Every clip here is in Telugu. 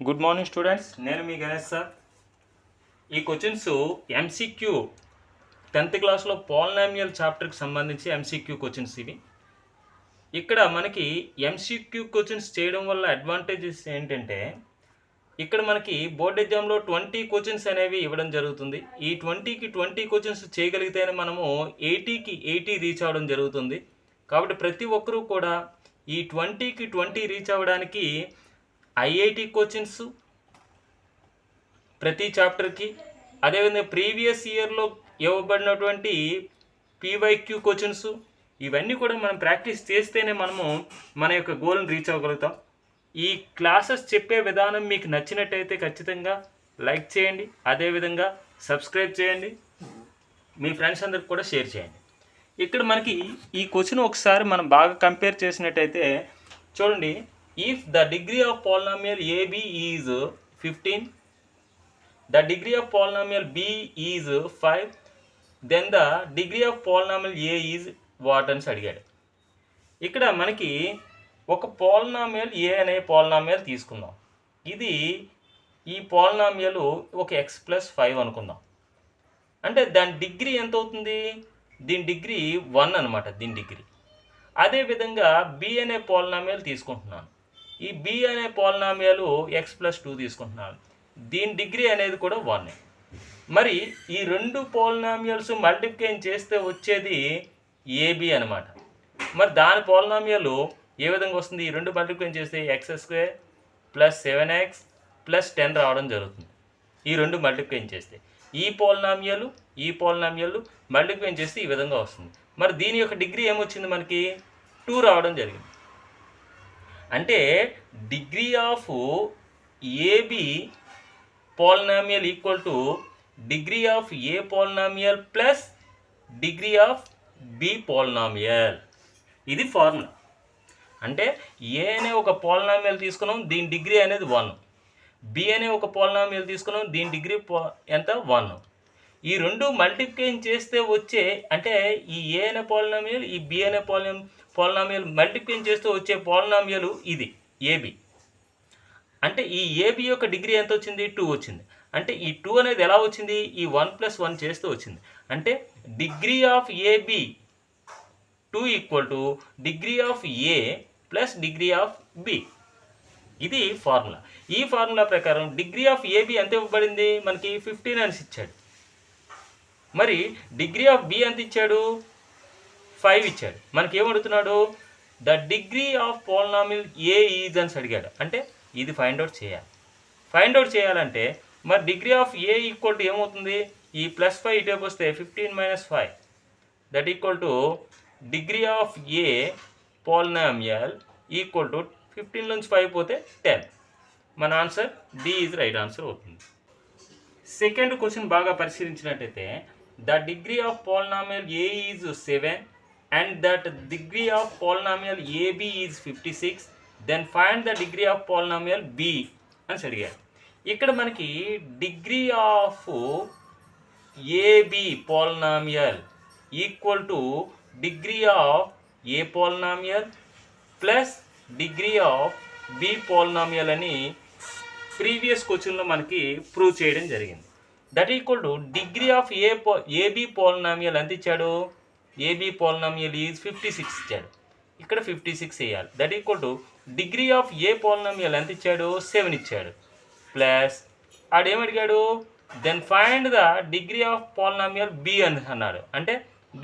గుడ్ మార్నింగ్ స్టూడెంట్స్, నేను మీ గణేష్ సార్. ఈ క్వశ్చన్స్ ఎంసీక్యూ 10th క్లాస్లో పాలినామియల్ చాప్టర్కి సంబంధించి ఎంసీక్యూ క్వశ్చన్స్ ఇవి. ఇక్కడ మనకి ఎంసీక్యూ క్వశ్చన్స్ చేయడం వల్ల అడ్వాంటేజెస్ ఏంటంటే, ఇక్కడ మనకి బోర్డ్ ఎగ్జామ్లో 20 క్వశ్చన్స్ అనేవి ఇవ్వడం జరుగుతుంది. ఈ 20కి 20 క్వశ్చన్స్ చేయగలిగితేనే మనము 80కి 80 రీచ్ అవ్వడం జరుగుతుంది. కాబట్టి ప్రతి ఒక్కరూ కూడా ఈ 20కి 20 రీచ్ అవ్వడానికి ఐఐటి క్వశ్చన్స్ ప్రతి చాప్టర్కి, అదేవిధంగా ప్రీవియస్ ఇయర్లో ఇవ్వబడినటువంటి పీవైక్యూ క్వశ్చన్స్, ఇవన్నీ కూడా మనం ప్రాక్టీస్ చేస్తేనే మనము మన యొక్క గోల్ని రీచ్ అవ్వగలుగుతాం. ఈ క్లాసెస్ చెప్పే విధానం మీకు నచ్చినట్టయితే ఖచ్చితంగా లైక్ చేయండి, అదేవిధంగా సబ్స్క్రైబ్ చేయండి, మీ ఫ్రెండ్స్ అందరికి కూడా షేర్ చేయండి. ఇక్కడ మనకి ఈ క్వశ్చన్ ఒకసారి మనం బాగా కంపేర్ చేసినట్టయితే చూడండి. If the degree of polynomial AB is 15, the degree of polynomial B is 5, then the degree of polynomial A is what అని అడిగాడు. ఇక్కడ మనకి ఒక పాలినామియల్ A అనే పాలినామియల్ తీసుకుందాం. ఈ పాలినామియల్ ఒక x+5 అనుకుందాం. అంటే దాని డిగ్రీ ఎంత అవుతుంది? దీని డిగ్రీ 1 అనమాట. దీని డిగ్రీ. అదేవిధంగా B అనే పాలినామియల్ తీసుకుంటున్నాను. ఈ B అనే పాలినామియల్ x+2 తీసుకుంటున్నాను. దీని డిగ్రీ అనేది కూడా 1. మరి ఈ రెండు పాలినామియల్స్ మల్టిప్లై చేస్తే వచ్చేది AB అనమాట. మరి దాని పాలినామియల్ ఏ విధంగా వస్తుంది? ఈ రెండు మల్టిప్లై చేస్తే x² + 7x + 10 రావడం జరుగుతుంది. ఈ రెండు మల్టిప్లై చేస్తే ఈ పాలినామియల్ మల్టిప్లై చేస్తే ఈ విధంగా వస్తుంది. మరి దీని యొక్క డిగ్రీ ఏమొచ్చింది? మనకి 2 రావడం జరిగింది. అంటే degree of AB polynomial equal to degree of A polynomial plus degree of B polynomial. ఇది ఫార్ములా. అంటే ఏ అనే ఒక పాలినామియల్ తీసుకున్నాం, దీని డిగ్రీ అనేది 1. బి అనే ఒక పాలినామియల్ తీసుకున్నాం, దీని డిగ్రీ ఎంత? 1. ఈ రెండు మల్టిప్లై చేస్తే వచ్చే, అంటే ఈ ఏ అనే పాలినామియల్, ఈ బి అనే పాలినామియల్ మల్టిప్లై చేస్తూ వచ్చే పాలినామియల్ ఇది ఏబి. అంటే ఈ ఏబి యొక్క డిగ్రీ ఎంత వచ్చింది? 2 వచ్చింది. అంటే ఈ 2 అనేది ఎలా వచ్చింది? ఈ 1 + 1 చేస్తూ వచ్చింది. అంటే degree of AB 2 equal to degree of A plus degree of B. ఇది ఫార్ములా. ఈ ఫార్ములా ప్రకారం డిగ్రీ ఆఫ్ ఏబి ఎంత ఇవ్వబడింది? మనకి 15 అని ఇచ్చాడు. మరి డిగ్రీ ఆఫ్ బి ఎంత ఇచ్చాడు? 5 ఇచ్చాడు. మనకి ఏమడుగుతున్నాడు? The degree of polynomial A is అని అడిగాడు. అంటే ఇది ఫైండ్ అవుట్ చేయాలి. ఫైండ్ అవుట్ చేయాలంటే మరి degree of A equal to ఏమవుతుంది? ఈ +5 ఇటేపు వస్తే 15 - 5 that equal to degree of A polynomial equal to 15 నుంచి 5 పోతే 10. మన answer D is right answer అవుతుంది. సెకండ్ క్వశ్చన్ బాగా పరిశీలించినట్టయితే, the degree of polynomial A is 7 and that degree of polynomial AB is 56, then find the degree of polynomial B అని అడిగారు. ఇక్కడ మనకి degree of AB polynomial equal to degree of A polynomial plus degree of B polynomial అని ప్రీవియస్ క్వశ్చన్లో మనకి ప్రూవ్ చేయడం జరిగింది. That equal to degree of AB polynomial ఎంత ఇచ్చాడు? ఏబి పాలినామియల్ ఈజ్ 56 ఇచ్చాడు. ఇక్కడ 56 వేయాలి. That equal to degree of A polynomial ఎంత ఇచ్చాడు? 7 ఇచ్చాడు. ప్లస్ ఆడేమడిగాడు? Then find the degree of polynomial B అని అన్నాడు. అంటే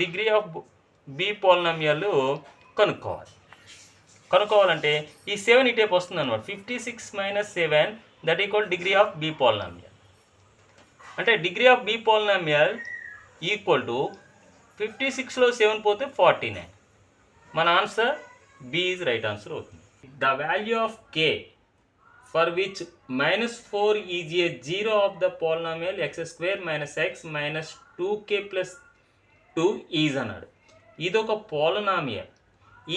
డిగ్రీ ఆఫ్ బి పాలినామియల్ కనుక్కోవాలంటే ఈ 7 ఇటేపు వస్తుంది అనమాట. 56 - 7 that equal degree of B polynomial. అంటే degree of B polynomial equal to 56లో 7 పోతే 49. మన answer B is right answer అవుతుంది. The value of K for which -4 is a zero of the polynomial x² - x - 2k + 2 is అన్నాడు. ఇది ఒక పాలినామియల్.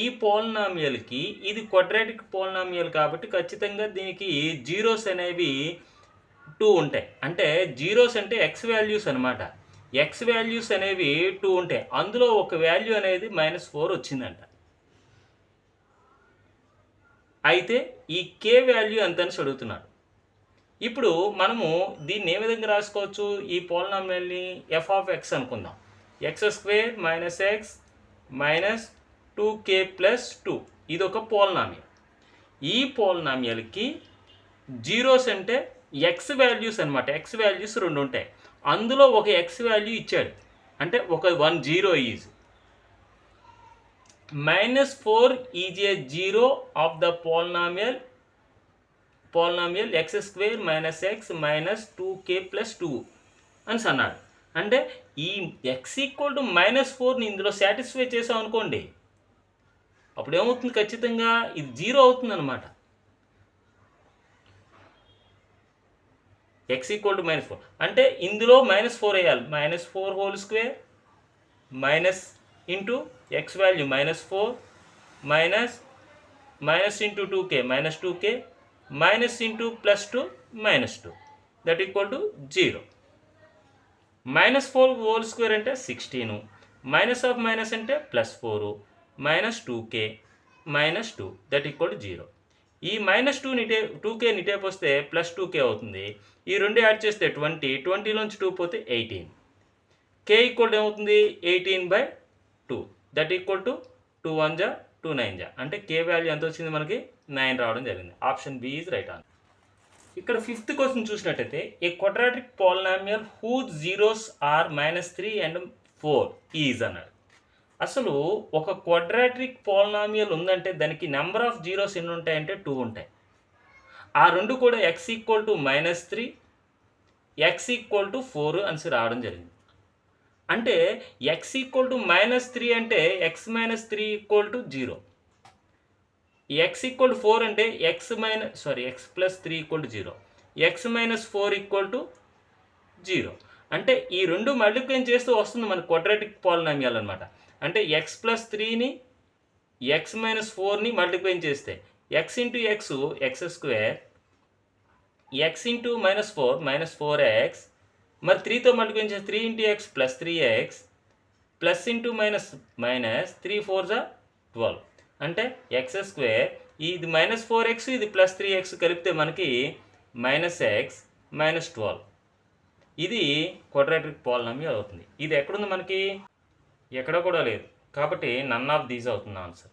ఈ పాలినామియల్కి ఇది క్వాడ్రాటిక్ పాలినామియల్ కాబట్టి ఖచ్చితంగా దీనికి జీరోస్ అనేవి 2 ఉంటాయి. అంటే జీరోస్ అంటే ఎక్స్ వాల్యూస్ అనమాట. ఎక్స్ వాల్యూస్ అనేవి 2 ఉంటాయి. అందులో ఒక వాల్యూ అనేది -4 వచ్చిందంట. అయితే ఈ కే వాల్యూ ఎంత అని అడుగుతున్నాడు. ఇప్పుడు మనము దీన్ని ఏ విధంగా రాసుకోవచ్చు? ఈ పోలినామియల్ని ఎఫ్ ఆఫ్ ఎక్స్ అనుకుందాం. X square minus X minus 2k plus 2 ఇది ఒక పోలినామియల్. ఈ పోలినామియల్కి జీరోస్ అంటే ఎక్స్ వాల్యూస్ అనమాట. ఎక్స్ వాల్యూస్ 2 ఉంటాయి. అందులో ఒక ఎక్స్ వాల్యూ ఇచ్చాడు, అంటే ఒక 1 zero is -4 is a zero of the polynomial X square minus X minus 2k plus 2 అని అన్నాడు. అంటే ఈ ఎక్స్ ఈక్వల్ టు -4ని ఇందులో సాటిస్ఫై చేసాం అనుకోండి, అప్పుడు ఏమవుతుంది? ఖచ్చితంగా ఇది జీరో అవుతుంది అనమాట. ఎక్స్ ఈక్వల్ టు -4 అంటే ఇందులో -4 వేయాలి. -4 whole square minus into X value -4 minus into 2k -2k minus into plus 2 -2 that equal to 0. -4 whole square అంటే 16, మైనస్ ఆఫ్ మైనస్ అంటే +4 -2k -2 దట్ ఈక్వల్ టు 0. ఈ -2k నిటేపు వస్తే +2k అవుతుంది. ఈ రెండు యాడ్ చేస్తే 20లోంచి 2 పోతే 18. k ఈక్వల్ ఏమవుతుంది? 18/2 దట్ ఈక్వల్ టు 2 1 జా 2 9 జా అంటే k వాల్యూ ఎంత వచ్చింది? మనకి 9 రావడం జరిగింది. Option B is right answer. ఇక్కడ 5th క్వశ్చన్ చూసినట్టయితే a quadratic polynomial whose zeros are -3 and 4 is అన్నాడు. అసలు ఒక క్వాడ్రాటిక్ పాలినామియల్ ఉందంటే దానికి నెంబర్ ఆఫ్ జీరోస్ ఎన్ని ఉంటాయంటే 2 ఉంటాయి. ఆ రెండు కూడా x equal to -3 x equal to 4 అని రావడం జరిగింది. అంటే x ఈక్వల్ టు -3 అంటే x -3 equal to 0, x equal to 4 అంటే x plus 3 equal to 0, x -4 equal to 0. అంటే ఈ రెండు మల్టిప్లై చేస్తూ వస్తుంది మన క్వాడ్రాటిక్ పాలినామియల్ అనమాట. అంటే x ప్లస్ 3ని x -4ని మల్టిప్లై చేస్తే x into X square, x into -4 4x, మరి 3తో మల్టిప్లై చేస్తే 3 into x plus 3x plus into minus 3 4 జా 12 అంటే ఎక్స్ స్క్వేర్, ఇది -4x ఇది +3x కలిపితే మనకి -x -12 ఇది క్వాడ్రాటిక్ పాలినామియల్ అవుతుంది. ఇది ఎక్కడుంది? మనకి ఎక్కడ కూడా లేదు, కాబట్టి నన్ ఆఫ్ దీస్ అవుతుంది ఆన్సర్.